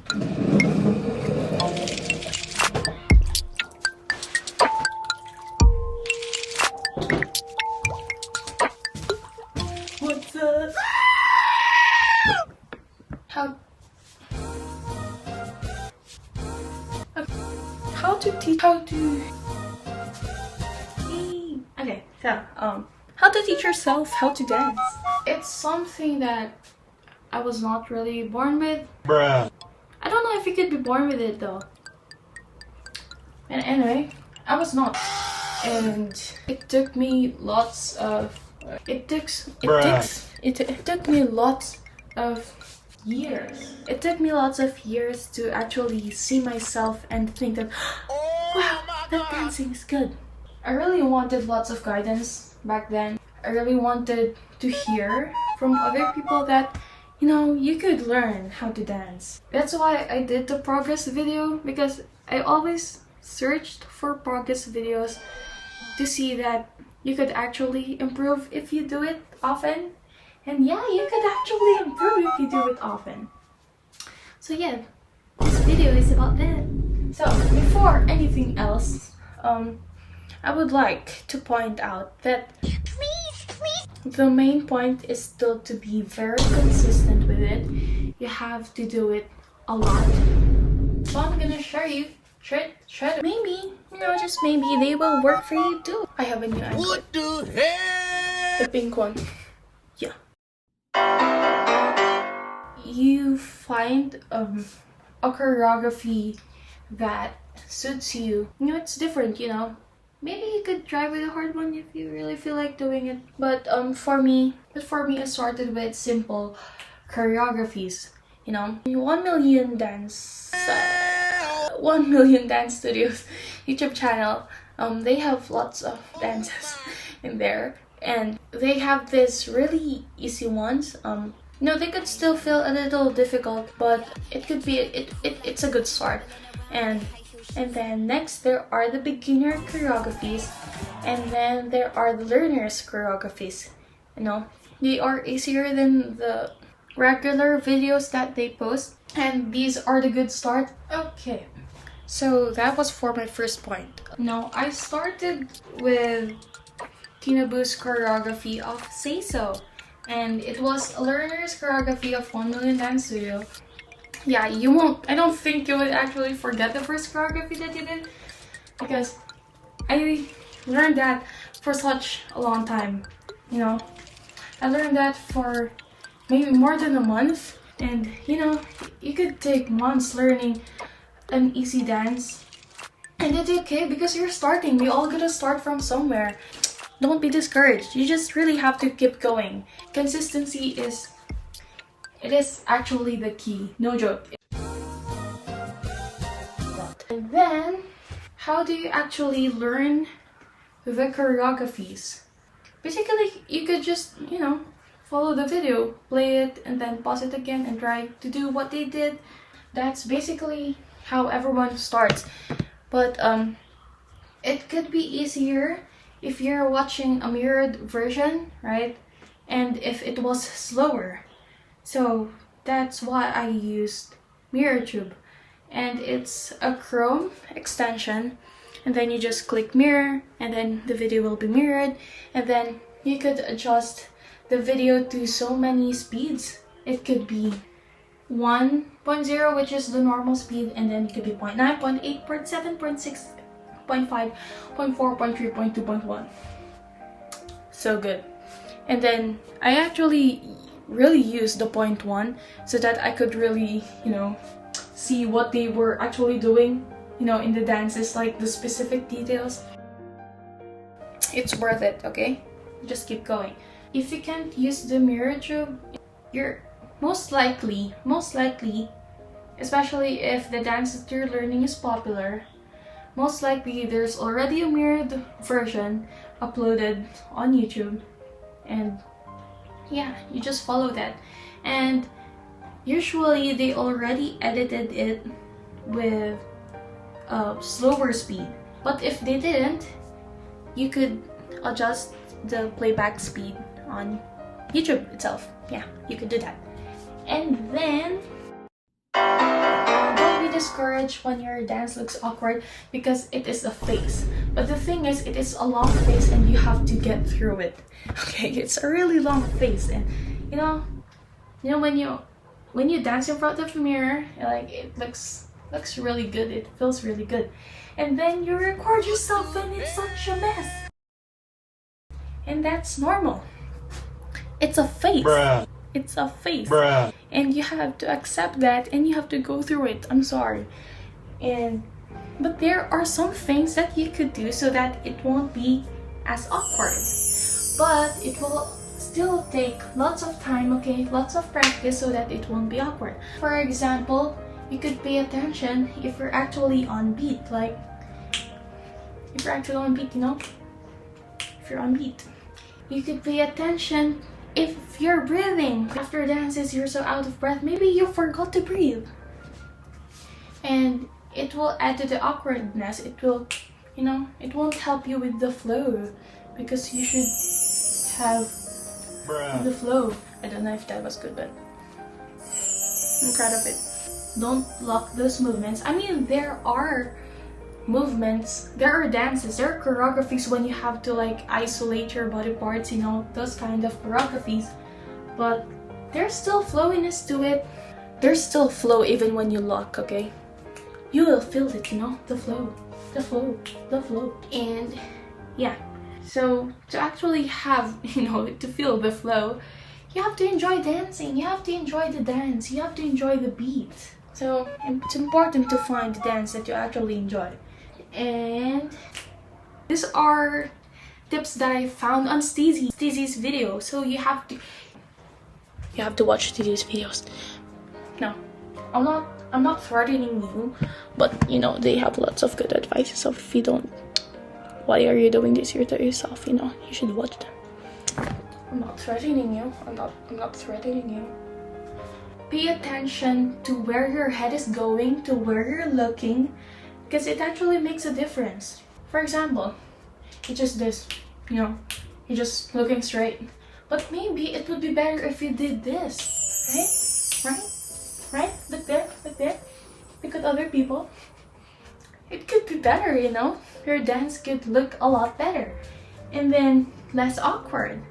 What's up? How to teach okay, so how to teach yourself how to dance. It's something that I was not really born with. Bruh. I don't know if you could be born with it though. And anyway, I was not. And it took me lots of it took me lots of years. It took me lots of years to actually see myself and think that, wow, that dancing is good. I really wanted lots of guidance back then. I really wanted to hear from other people that, you know, you could learn how to dance. That's why I did the progress video, because I always searched for progress videos to see that you could actually improve if you do it often. And yeah, you could actually improve if you do it often. So yeah, this video is about that. So before anything else, I would like to point out that the main point is still to be very consistent with it. You have to do it a lot. So I'm gonna show you. Maybe, you know, just maybe they will work for you too. I have a new anklet. What the hell? The pink one. Yeah. You find a choreography that suits you. You know, it's different, you know. Maybe you could try with a hard one if you really feel like doing it. But for me, I started with simple choreographies. You know, 1 million dance studios YouTube channel. They have lots of dances in there, and they have this really easy ones. No, they could still feel a little difficult, but it could be it's a good start. And then next there are the beginner choreographies, and then there are the learners choreographies. You know, they are easier than the regular videos that they post, and these are the good start. Okay, so that was for my first point. Now I started with Tina Boo's choreography of Say So, and it was a learner's choreography of 1 Million Dance Studio. Yeah, I don't think you would actually forget the first choreography that you did, because I learned that for such a long time. You know, I learned that for maybe more than a month, and you know, you could take months learning an easy dance, and it's okay because you're starting. We all gotta start from somewhere. Don't be discouraged. You just really have to keep going. Consistency is actually the key. No joke. And then, how do you actually learn the choreographies? Basically, you could just, you know, follow the video, play it, and then pause it again and try to do what they did. That's basically how everyone starts. But it could be easier if you're watching a mirrored version, right? And if it was slower. So that's why I used MirrorTube. And it's a Chrome extension. And then you just click mirror, and then the video will be mirrored. And then you could adjust the video to so many speeds. It could be 1.0, which is the normal speed, and then it could be 0.9, 0.8, 0.7, 0.6, 0.5, 0.4, 0.3, 0.2, 0.1. So good. And then I actually really used the 0.1 so that I could really, you know, see what they were actually doing, you know, in the dances, like the specific details. It's worth it, okay? Just keep going. If you can't use the MirrorTube, you're most likely, especially if the dance that you're learning is popular, most likely there's already a mirrored version uploaded on YouTube, and yeah, you just follow that. And usually they already edited it with a slower speed, but if they didn't, you could adjust the playback speed on YouTube itself. Yeah, you could do that. And then discouraged when your dance looks awkward because it is a phase. But the thing is, it is a long phase and you have to get through it. Okay, it's a really long phase, and you know when you dance in front of a mirror, like it looks really good, it feels really good, and then you record yourself and it's such a mess. And that's normal. It's a phase. Bruh. It's a phase. Bruh. And you have to accept that and you have to go through it. I'm sorry. But there are some things that you could do so that it won't be as awkward. But it will still take lots of time, okay? Lots of practice so that it won't be awkward. For example, you could pay attention if you're actually on beat. Like, if you're actually on beat, you know? If you're on beat. You could pay attention if you're breathing. After dances, you're so out of breath, maybe you forgot to breathe. And it will add to the awkwardness. It will, you know, it won't help you with the flow because you should have the flow. I don't know if that was good, but I'm proud of it. Don't lock those movements. I mean, there are movements, there are dances, there are choreographies when you have to like isolate your body parts, you know, those kind of choreographies, but there's still flowiness to it. There's still flow even when you lock, okay? You will feel it, you know, the flow. And yeah, so to actually have, you know, to feel the flow, you have to enjoy dancing, you have to enjoy the dance, you have to enjoy the beat. So it's important to find the dance that you actually enjoy. And these are tips that I found on Steezy's video, so you have to watch Steezy's videos. No, I'm not threatening you, but you know, they have lots of good advice. So if you don't, why are you doing this here to yourself? You know, you should watch them. I'm not threatening you. I'm not threatening you. Pay attention to where your head is going, to where you're looking, because it actually makes a difference. For example, it's just this, you know, you're just looking straight. But maybe it would be better if you did this, right? Look there. Look at other people. It could be better, you know? Your dance could look a lot better. And then less awkward.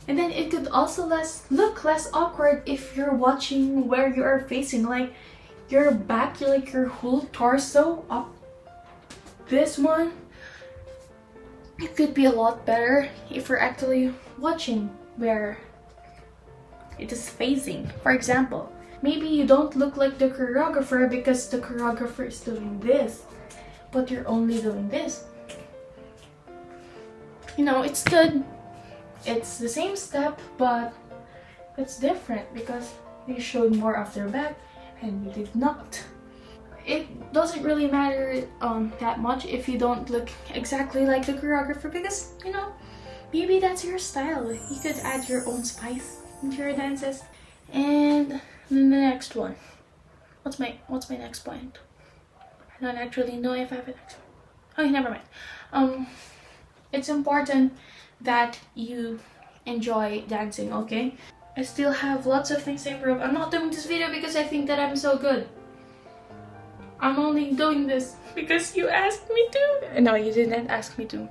And then it could also look less awkward if you're watching where you are facing, like your back, like your whole torso up. This one, it could be a lot better if you're actually watching where it is facing. For example, maybe you don't look like the choreographer because the choreographer is doing this, but you're only doing this. You know, it's good. It's the same step, but it's different because you showed more of their back and you did not. It doesn't really matter that much if you don't look exactly like the choreographer, because you know, maybe that's your style. You could add your own spice into your dances. And then the next one. What's my next point? I don't actually know if I have a next one. Okay, never mind. It's important that you enjoy dancing, okay? I still have lots of things to improve. I'm not doing this video because I think that I'm so good. I'm only doing this because you asked me to. No, you didn't ask me to.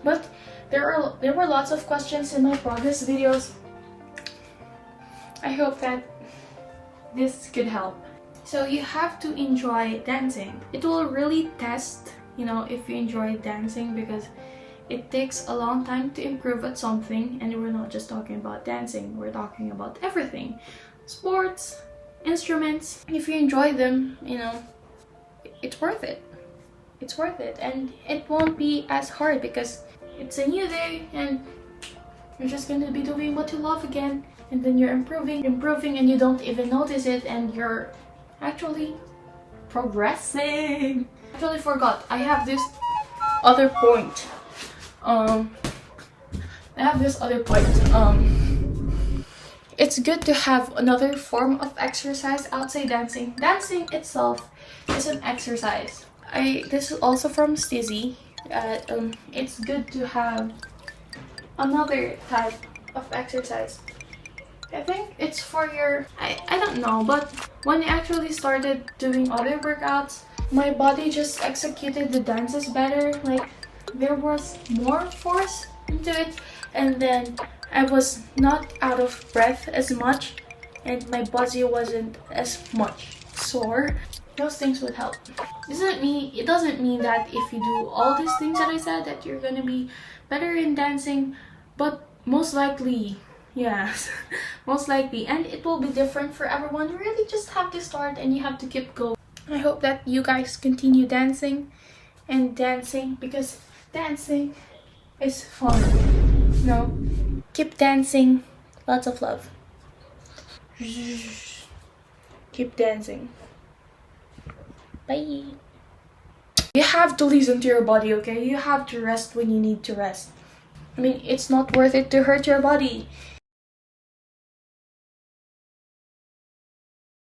But there were lots of questions in my progress videos. I hope that this could help. So you have to enjoy dancing. It will really test, you know, if you enjoy dancing, because it takes a long time to improve at something, and we're not just talking about dancing, we're talking about everything. Sports, instruments. If you enjoy them, you know, it's worth it. It's worth it, and it won't be as hard because it's a new day and you're just gonna be doing what you love again, and then you're improving, and you don't even notice it, and you're actually progressing. I actually forgot, I have this other point. It's good to have another form of exercise outside dancing. Dancing itself is an exercise. This is also from Stizzy. It's good to have another type of exercise. I think it's for your, I don't know, but when I actually started doing other workouts, my body just executed the dances better. Like there was more force into it, and then I was not out of breath as much, and my body wasn't as much sore. Those things would help. It doesn't mean that if you do all these things that I said that you're gonna be better in dancing, but most likely, yes, most likely, and it will be different for everyone. You really just have to start and you have to keep going. I hope that you guys continue dancing and dancing, because dancing is fun. No, keep dancing. Lots of love. Keep dancing. Bye. You have to listen to your body, okay? You have to rest when you need to rest. I mean, it's not worth it to hurt your body.